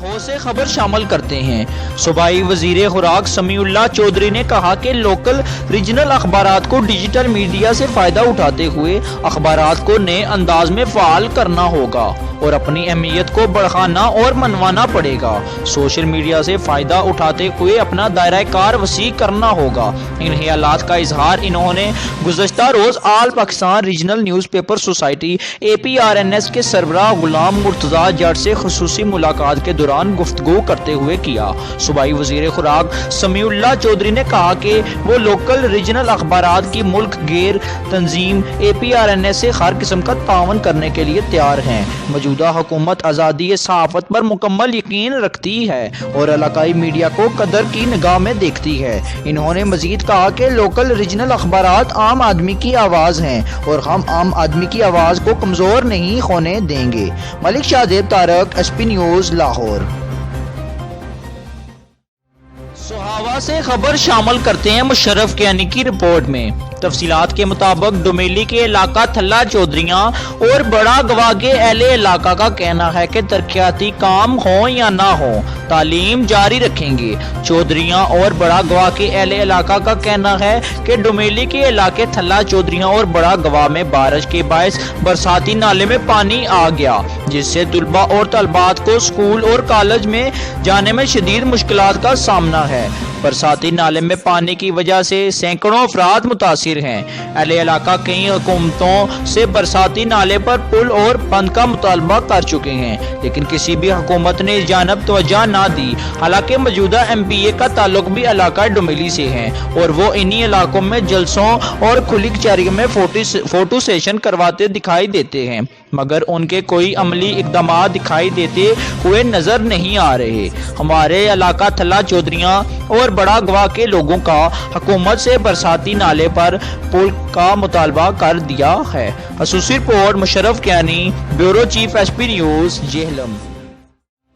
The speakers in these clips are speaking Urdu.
لاہور سے خبر شامل کرتے ہیں۔ صوبائی وزیر خوراک سمیع اللہ چودھری نے کہا کہ لوکل ریجنل اخبارات کو ڈیجیٹل میڈیا سے فائدہ اٹھاتے ہوئے اخبارات کو نئے انداز میں فعال کرنا ہوگا اور اپنی اہمیت کو بڑھانا اور منوانا پڑے گا۔ سوشل میڈیا سے فائدہ اٹھاتے ہوئے اپنا دائرہ کار وسیع کرنا ہوگا۔ ان خیالات کا اظہار انہوں نے گزشتہ روز all Pakistan regional newspaper society APRNS کے سربراہ غلام مرتضیٰ جٹ سے خصوصی ملاقات کے دوران گفتگو کرتے ہوئے کیا۔ صوبائی وزیر خوراک سمیع اللہ چودھری نے کہا کہ وہ لوکل ریجنل اخبارات کی ملک گیر تنظیم APRNS سے ہر قسم کا تعاون کرنے کے لیے تیار ہیں۔ موجودہ حکومت آزادی صحافت پر مکمل یقین رکھتی ہے اور علاقائی میڈیا کو قدر کی نگاہ میں دیکھتی ہے۔ انہوں نے مزید کہا کہ لوکل ریجنل اخبارات عام آدمی کی آواز ہیں اور ہم عام آدمی کی آواز کو کمزور نہیں ہونے دیں گے۔ ملک شادیب طارق SP نیوز لاہور۔ سہاوا سے خبر شامل کرتے ہیں مشرف کیانی کی رپورٹ میں۔ تفصیلات کے مطابق ڈومیلی کے علاقہ تھلہ چودھریاں اور بڑا گواہ کے اہل علاقہ کا کہنا ہے کہ ترقیاتی کام ہوں یا نہ ہوں تعلیم جاری رکھیں گے۔ چودھریاں اور بڑا گواہ کے اہل علاقہ کا کہنا ہے کہ ڈومیلی کے علاقے تھلہ چودھریاں اور بڑا گواہ میں بارش کے باعث برساتی نالے میں پانی آ گیا، جس سے طلباء اور طالبات کو اسکول اور کالج میں جانے میں شدید مشکلات کا سامنا ہے۔ برساتی نالے میں پانی کی وجہ سے سینکڑوں افراد متاثر ہیں۔ اہل علاقہ کئی حکومتوں سے برساتی نالے پر پل اور بند کا مطالبہ کر چکے ہیں، لیکن کسی بھی حکومت نے اس جانب توجہ نہ دی۔ حالانکہ موجودہ MPA کا تعلق بھی علاقہ ڈومیلی سے ہے اور وہ انہی علاقوں میں جلسوں اور کھلی کچہریوں میں فوٹو سیشن کرواتے دکھائی دیتے ہیں، مگر ان کے کوئی عملی اقدامات دکھائی دیتے ہوئے نظر نہیں آ رہے۔ ہمارے علاقہ تھلہ چودھریاں اور بڑا گواہ کے لوگوں کا حکومت سے برساتی نالے پر پل کا مطالبہ کر دیا ہے۔ خصوصی report Musharraf Kayani, bureau chief SP news Jhelum.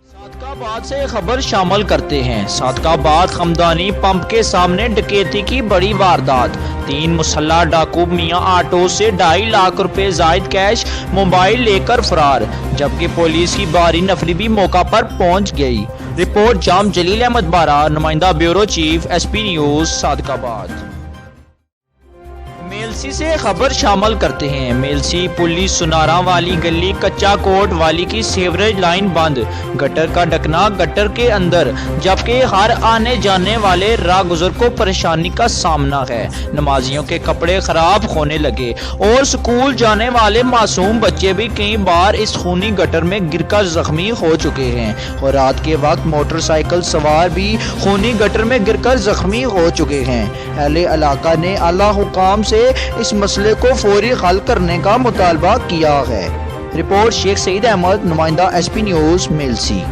Sadiqabad سے خبر شامل کرتے ہیں۔ صادق آباد خمدانی پمپ کے سامنے ڈکیتی کی بڑی واردات۔ 3 مسلح ڈاکو میاں آٹو سے 2.5 لاکھ روپے زائد کیش موبائل لے کر فرار، جبکہ پولیس کی بھاری نفری بھی موقع پر پہنچ گئی۔ رپورٹ جام جلیل احمد بارہ، نمائندہ بیورو چیف SP نیوز صادق آباد۔ میلسی سے خبر شامل کرتے ہیں۔ میلسی پولیس سنارا والی گلی کچا کوٹ والی کی سیوریج لائن بند، گٹر کا ڈھکنا گٹر کے اندر، جبکہ ہر آنے جانے والے راہ گزر کو پریشانی کا سامنا ہے۔ نمازیوں کے کپڑے خراب ہونے لگے اور سکول جانے والے معصوم بچے بھی کئی بار اس خونی گٹر میں گر کر زخمی ہو چکے ہیں اور رات کے وقت موٹر سائیکل سوار بھی خونی گٹر میں گر کر زخمی ہو چکے ہیں۔ اہل علاقہ نے اعلیٰ حکام سے اس مسئلے کو فوری حل کرنے کا مطالبہ کیا ہے۔ رپورٹ شیخ سعید احمد، نمائندہ SP نیوز میلسی۔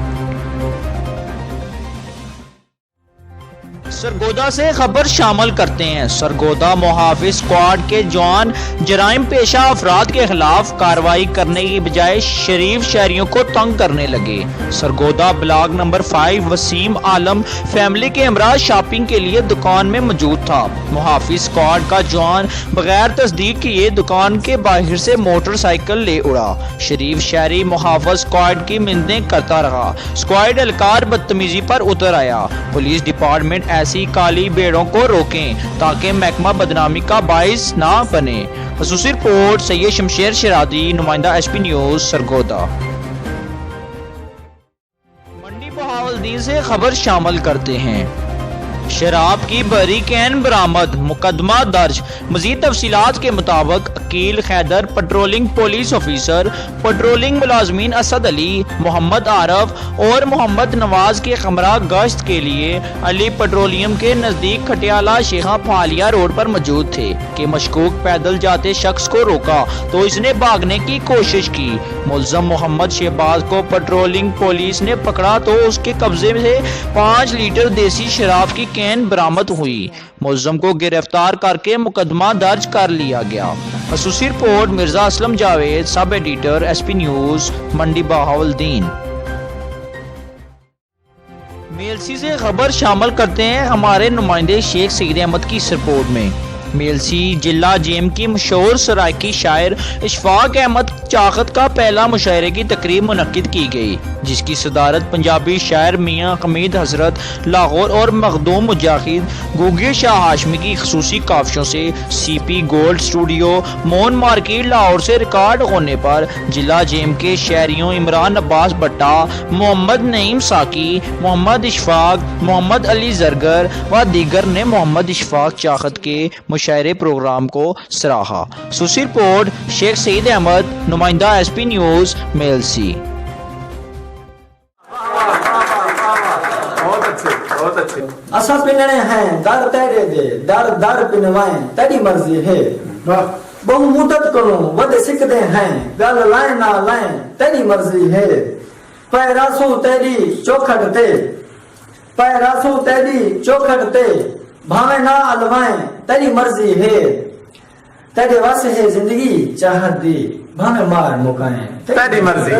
سرگودا سے خبر شامل کرتے ہیں۔ سرگودا محافظ اسکواڈ کے جوان جرائم پیشہ افراد کے خلاف کارروائی کرنے کی بجائے شریف شہریوں کو تنگ کرنے لگے۔ سرگودا بلاک نمبر 5 وسیم عالم فیملی کے ہمراہ شاپنگ کے لیے دکان میں موجود تھا۔ محافظ اسکواڈ کا جوان بغیر تصدیق کیے دکان کے باہر سے موٹر سائیکل لے اڑا۔ شریف شہری محافظ اسکواڈ کی منتیں کرتا رہا۔ اسکواڈ اہلکار بدتمیزی پر اتر آیا۔ پولیس ڈپارٹمنٹ ایسی کالی بیڑوں کو روکیں تاکہ محکمہ بدنامی کا باعث نہ بنے۔ خصوصی رپورٹ سید شمشیر شرادی، نمائندہ SP نیوز سرگودا۔ منڈی بہاولدین سے خبر شامل کرتے ہیں۔ شراب کی بڑی کین برآمد، مقدمہ درج۔ مزید تفصیلات کے مطابق Aqeel Haider patrolling police officer, patrolling ملازمین اسد علی، محمد عارف اور محمد نواز کے ہمراہ گشت کے لیے علی پیٹرولیم کے نزدیک کھٹیالہ شیخاں پھالیہ روڈ پر موجود تھے کہ مشکوک پیدل جاتے شخص کو روکا تو اس نے بھاگنے کی کوشش کی۔ ملزم محمد شہباز کو پٹرولنگ پولیس نے پکڑا تو اس کے قبضے سے 5 لیٹر دیسی شراب کی کین برآمد ہوئی۔ ملزم کو گرفتار کر کے مقدمہ درج کر لیا گیا۔ خصوصی report Mirza Aslam Javed, sub editor SP news منڈی بہاولدین۔ میلسی سے خبر شامل کرتے ہیں ہمارے نمائندے شیخ سعید احمد کی اس رپورٹ میں۔ میلسی ضلع جیم کی مشہور سرائکی شاعر اشفاق احمد چاغت کا پہلا مشاعرے کی تقریب منعقد کی گئی، جس کی صدارت پنجابی شاعر میاں حمید حضرت لاہور اور مخدوم مجاہد گوگے شاہ ہاشمی کی خصوصی کاوشوں سے سی پی گولڈ اسٹوڈیو مون مارکیٹ لاہور سے ریکارڈ ہونے پر ضلع جیم کے شہریوں عمران عباس بٹا، محمد نعیم ساکی، محمد اشفاق، محمد علی زرگر و دیگر نے محمد اشفاق چاغت کے مشاعرے پروگرام کو سراہا۔ خصوصی رپورٹ شیخ سعید احمد، نمائندہ ایس پی نیوز، میلسی۔ اساں پننے ہیں در تیرے دے در در پنوائیں تیری مرضی ہے، بہو مدت کروں ود سکھدے ہیں گل لائیں نہ لائیں تیری مرضی ہے، پیراسوں تیری چوکھٹ تے پیراسوں تیری چوکھٹ تے بھاویں نہ الوائیں تیری مرضی ہے، تیرے واسطے ہے زندگی چاہت دی بھاویں مار مکائیں تیری مرضی ہے۔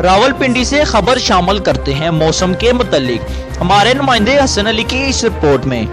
راول پنڈی سے خبر شامل کرتے ہیں موسم کے متعلق۔ ہمارے نمائندے حسن علی کی اس رپورٹ میں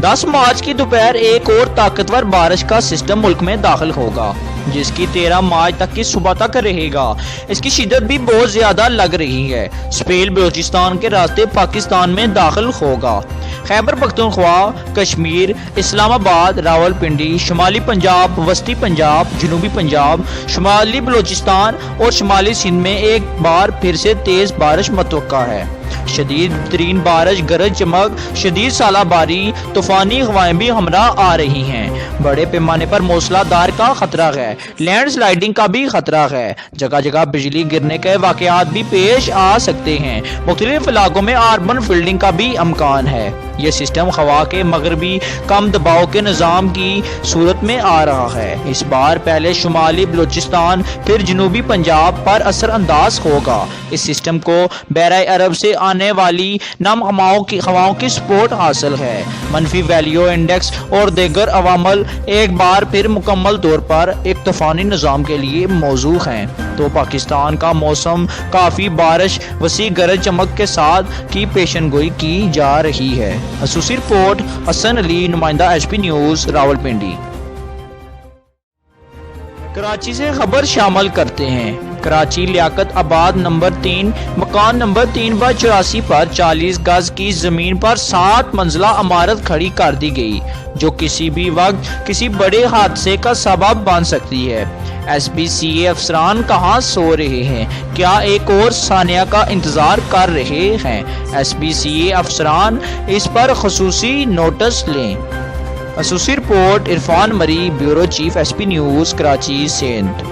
10 مارچ کی دوپہر ایک اور طاقتور بارش کا سسٹم ملک میں داخل ہوگا، جس کی 13 مارچ تک کی صبح تک رہے گا۔ اس کی شدت بھی بہت زیادہ لگ رہی ہے۔ سپیل بلوچستان کے راستے پاکستان میں داخل ہوگا۔ خیبر پختونخوا، کشمیر، اسلام آباد، راول پنڈی، شمالی پنجاب، وسطی پنجاب، جنوبی پنجاب، شمالی بلوچستان اور شمالی سندھ میں ایک بار پھر سے تیز بارش متوقع ہے۔ شدید ترین بارش، گرج چمک، شدید ژالہ باری، طوفانی ہوائیں بھی ہمراہ آ رہی ہیں۔ بڑے پیمانے پر موسلا دھار کا خطرہ ہے۔ لینڈ سلائیڈنگ کا بھی خطرہ ہے۔ جگہ جگہ بجلی گرنے کے واقعات بھی پیش آ سکتے ہیں۔ مختلف علاقوں میں اربن فلڈنگ کا بھی امکان ہے۔ یہ سسٹم ہوا کے مغربی کم دباؤ کے نظام کی صورت میں آ رہا ہے۔ اس بار پہلے شمالی بلوچستان پھر جنوبی پنجاب پر اثر انداز ہوگا۔ اس سسٹم کو بحیرہ عرب سے آنے والی نم ہواؤں کی سپورٹ حاصل ہے۔ منفی ویلیو انڈیکس اور دیگر عوامل ایک بار پھر مکمل طور پر ایک طوفانی نظام کے لیے موزوں ہیں، تو پاکستان کا موسم کافی بارش، وسیع گرج چمک کے ساتھ کی پیشن گوئی کی جا رہی ہے۔ خصوصی رپورٹ حسن علی، نمائندہ S P news, Rawal Pindi. Karachi سے خبر شامل کرتے ہیں۔ کراچی لیاقت آباد نمبر 3 مکان نمبر 3/84 پر 40 گز کی زمین پر 7 منزلہ عمارت کھڑی کر دی گئی، جو کسی بھی وقت کسی بڑے حادثے کا سبب بن سکتی ہے۔ ایس بی سی اے افسران کہاں سو رہے ہیں؟ کیا ایک اور ثانیہ کا انتظار کر رہے ہیں؟ ایس بی سی اے افسران اس پر خصوصی نوٹس لیں۔ خصوصی report Irfan Marri, bureau chief, S P news, Karachi, Sindh.